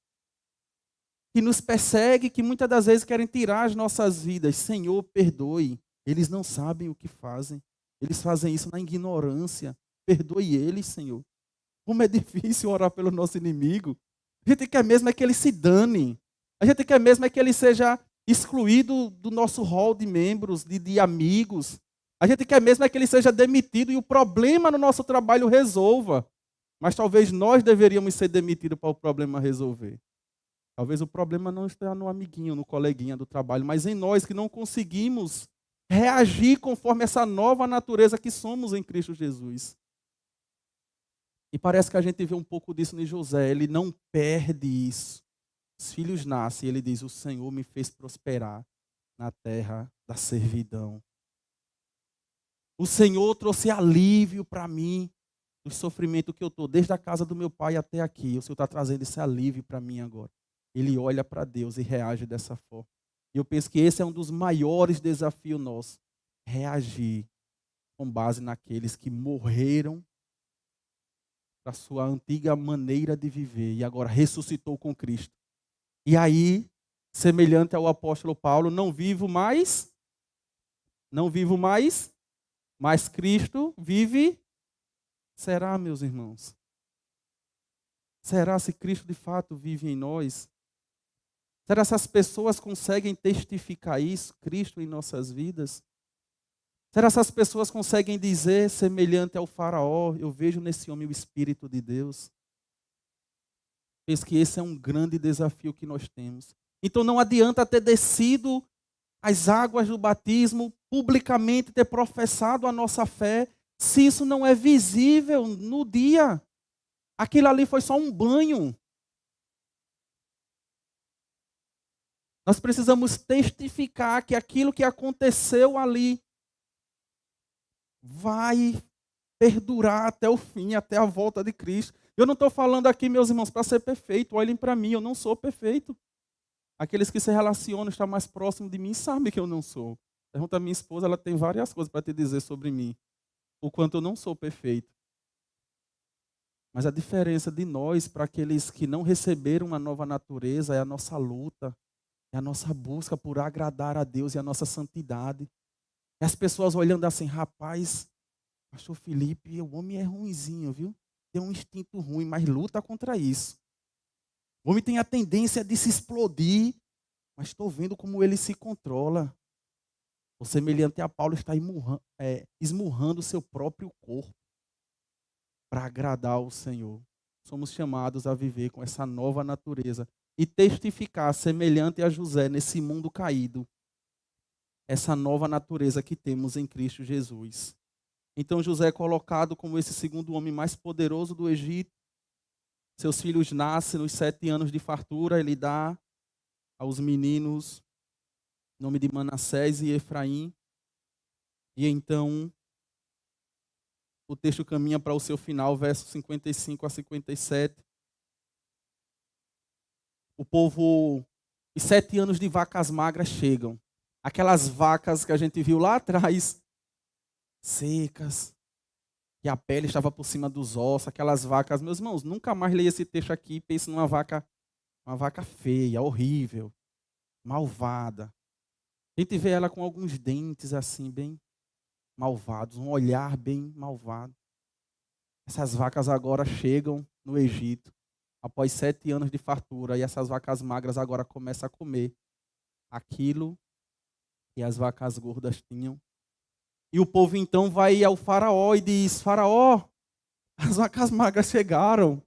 que nos persegue, que muitas das vezes querem tirar as nossas vidas. Senhor, perdoe. Eles não sabem o que fazem. Eles fazem isso na ignorância. Perdoe eles, Senhor. Como é difícil orar pelo nosso inimigo. A gente quer mesmo é que ele se dane. A gente quer mesmo é que ele seja excluído do nosso hall de membros, de amigos. A gente quer mesmo é que ele seja demitido e o problema no nosso trabalho resolva. Mas talvez nós deveríamos ser demitidos para o problema resolver. Talvez o problema não esteja no amiguinho, no coleguinha do trabalho, mas em nós que não conseguimos reagir conforme essa nova natureza que somos em Cristo Jesus. E parece que a gente vê um pouco disso em José. Ele não perde isso. Os filhos nascem e ele diz: o Senhor me fez prosperar na terra da servidão. O Senhor trouxe alívio para mim do sofrimento que eu estou, desde a casa do meu pai até aqui. O Senhor está trazendo esse alívio para mim agora. Ele olha para Deus e reage dessa forma. E eu penso que esse é um dos maiores desafios nossos. Reagir com base naqueles que morreram para a sua antiga maneira de viver e agora ressuscitou com Cristo. E aí, semelhante ao apóstolo Paulo, não vivo mais, mas Cristo vive. Será, meus irmãos? Será se Cristo de fato vive em nós? Será se as pessoas conseguem testificar isso, Cristo em nossas vidas? Será se as pessoas conseguem dizer, semelhante ao faraó, eu vejo nesse homem o Espírito de Deus? Penso que esse é um grande desafio que nós temos. Então não adianta ter descido as águas do batismo, publicamente ter professado a nossa fé, se isso não é visível no dia. Aquilo ali foi só um banho. Nós precisamos testificar que aquilo que aconteceu ali vai perdurar até o fim, até a volta de Cristo. Eu não estou falando aqui, meus irmãos, para ser perfeito. Olhem para mim, eu não sou perfeito. Aqueles que se relacionam, estão mais próximos de mim, sabem que eu não sou. Pergunta a minha esposa, ela tem várias coisas para te dizer sobre mim. O quanto eu não sou perfeito. Mas a diferença de nós para aqueles que não receberam uma nova natureza é a nossa luta, é a nossa busca por agradar a Deus e a nossa santidade. E as pessoas olhando assim, rapaz, pastor Felipe, o homem é ruinzinho, viu? Tem um instinto ruim, mas luta contra isso. O homem tem a tendência de se explodir, mas estou vendo como ele se controla. O semelhante a Paulo está esmurrando o seu próprio corpo para agradar ao Senhor. Somos chamados a viver com essa nova natureza e testificar, semelhante a José, nesse mundo caído, essa nova natureza que temos em Cristo Jesus. Então José é colocado como esse segundo homem mais poderoso do Egito. Seus filhos nascem nos 7 anos de fartura. Ele dá aos meninos o nome de Manassés e Efraim. E então o texto caminha para o seu final, versos 55 a 57. O povo, os 7 anos de vacas magras chegam. Aquelas vacas que a gente viu lá atrás, secas, que a pele estava por cima dos ossos, aquelas vacas. Meus irmãos, nunca mais leia esse texto aqui e pense numa vaca feia, horrível, malvada. A gente vê ela com alguns dentes assim, bem malvados, um olhar bem malvado. Essas vacas agora chegam no Egito, após 7 anos de fartura, e essas vacas magras agora começam a comer aquilo que as vacas gordas tinham. E o povo então vai ao faraó e diz: Faraó, as vacas magras chegaram,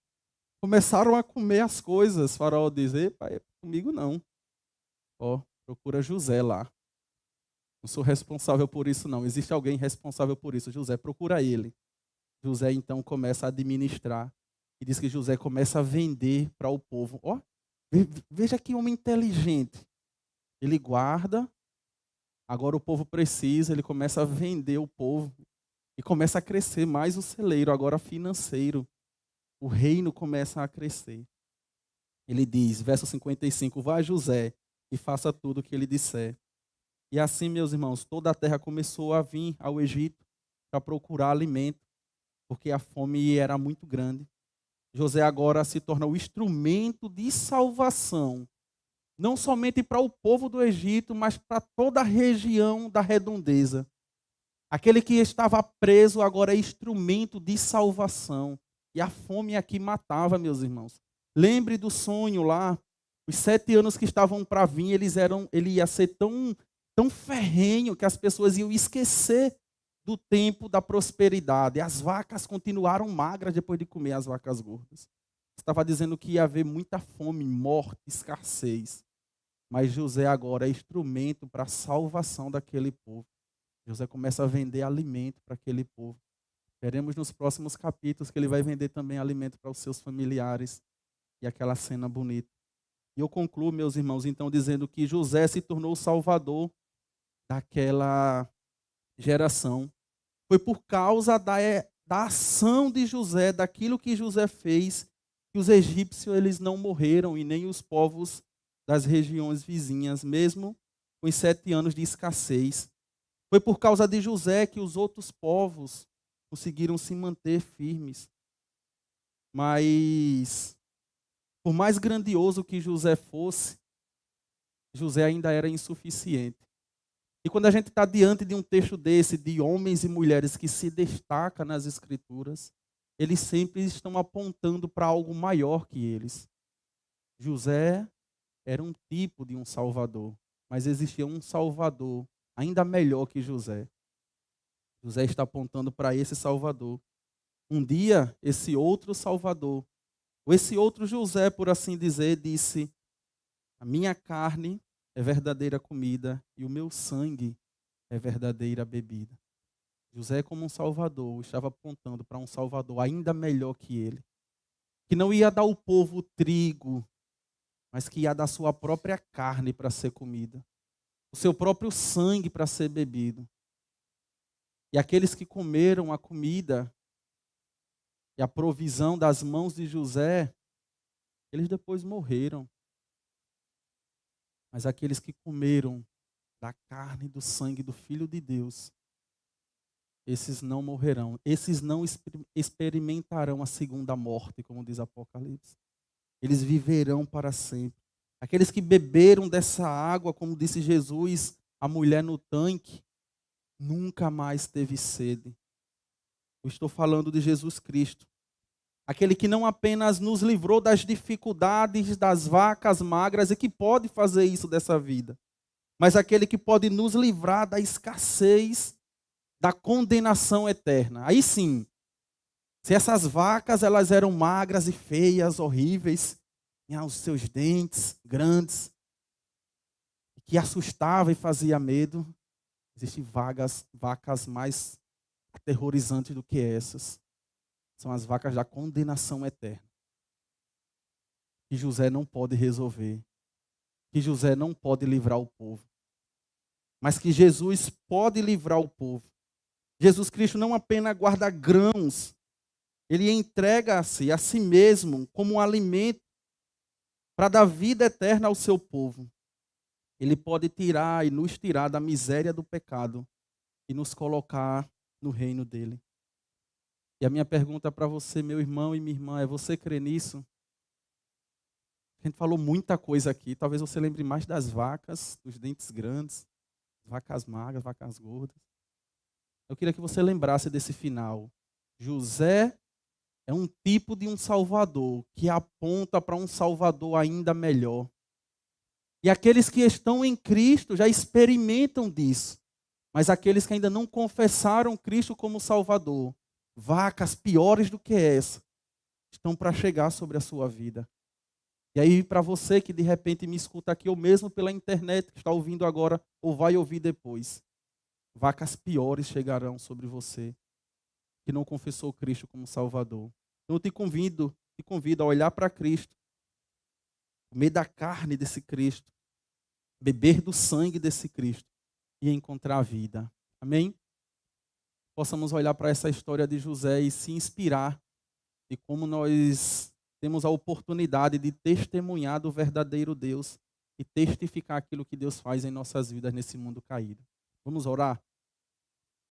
começaram a comer as coisas. O faraó diz: epa, comigo não. Procura José lá. Não sou responsável por isso não. Existe alguém responsável por isso. José, procura ele. José então começa a administrar. E diz que José começa a vender para o povo. Veja que homem inteligente. Ele guarda. Agora o povo precisa, ele começa a vender o povo e começa a crescer mais o celeiro, agora financeiro. O reino começa a crescer. Ele diz, verso 55, vá a José e faça tudo o que ele disser. E assim, meus irmãos, toda a terra começou a vir ao Egito para procurar alimento, porque a fome era muito grande. José agora se torna o instrumento de salvação não somente para o povo do Egito, mas para toda a região da redondeza. Aquele que estava preso agora é instrumento de salvação. E a fome aqui matava, meus irmãos. Lembre do sonho lá, os 7 anos que estavam para vir, ele ia ser tão ferrenho que as pessoas iam esquecer do tempo da prosperidade. As vacas continuaram magras depois de comer as vacas gordas. Estava dizendo que ia haver muita fome, morte, escassez. Mas José agora é instrumento para a salvação daquele povo. José começa a vender alimento para aquele povo. Veremos nos próximos capítulos que ele vai vender também alimento para os seus familiares. E aquela cena bonita. E eu concluo, meus irmãos, então, dizendo que José se tornou o salvador daquela geração. Foi por causa da ação de José, daquilo que José fez, que os egípcios eles não morreram e nem os povos das regiões vizinhas, mesmo com os 7 anos de escassez. Foi por causa de José que os outros povos conseguiram se manter firmes. Mas, por mais grandioso que José fosse, José ainda era insuficiente. E quando a gente está diante de um texto desse, de homens e mulheres que se destacam nas Escrituras, eles sempre estão apontando para algo maior que eles. José era um tipo de um Salvador, mas existia um Salvador ainda melhor que José. José está apontando para esse Salvador. Um dia, esse outro Salvador, ou esse outro José, por assim dizer, disse: a minha carne é verdadeira comida e o meu sangue é verdadeira bebida. José, como um Salvador, estava apontando para um Salvador ainda melhor que ele, que não ia dar ao povo trigo, mas que ia dar sua própria carne para ser comida, o seu próprio sangue para ser bebido. E aqueles que comeram a comida e a provisão das mãos de José, eles depois morreram. Mas aqueles que comeram da carne e do sangue do Filho de Deus, esses não morrerão. Esses não experimentarão a segunda morte, como diz Apocalipse. Eles viverão para sempre. Aqueles que beberam dessa água, como disse Jesus, a mulher no tanque, nunca mais teve sede. Eu estou falando de Jesus Cristo. Aquele que não apenas nos livrou das dificuldades das vacas magras e que pode fazer isso dessa vida, mas aquele que pode nos livrar da escassez, da condenação eterna. Aí sim, se essas vacas elas eram magras e feias, horríveis, tinham os seus dentes grandes, que assustava e fazia medo, existem vacas mais aterrorizantes do que essas. São as vacas da condenação eterna. Que José não pode resolver. Que José não pode livrar o povo. Mas que Jesus pode livrar o povo. Jesus Cristo não apenas guarda grãos, ele entrega-se a si mesmo como um alimento para dar vida eterna ao seu povo. Ele pode tirar e nos tirar da miséria do pecado e nos colocar no reino dele. E a minha pergunta para você, meu irmão e minha irmã, é: você crê nisso? A gente falou muita coisa aqui. Talvez você lembre mais das vacas, dos dentes grandes, vacas magras, vacas gordas. Eu queria que você lembrasse desse final. José é um tipo de um Salvador que aponta para um Salvador ainda melhor. E aqueles que estão em Cristo já experimentam disso. Mas aqueles que ainda não confessaram Cristo como Salvador, vacas piores do que essa, estão para chegar sobre a sua vida. E aí, para você que de repente me escuta aqui, ou mesmo pela internet, que está ouvindo agora, ou vai ouvir depois, vacas piores chegarão sobre você, que não confessou Cristo como Salvador. Então eu te convido a olhar para Cristo, comer da carne desse Cristo, beber do sangue desse Cristo e encontrar a vida. Amém? Possamos olhar para essa história de José e se inspirar de como nós temos a oportunidade de testemunhar do verdadeiro Deus e testificar aquilo que Deus faz em nossas vidas nesse mundo caído. Vamos orar?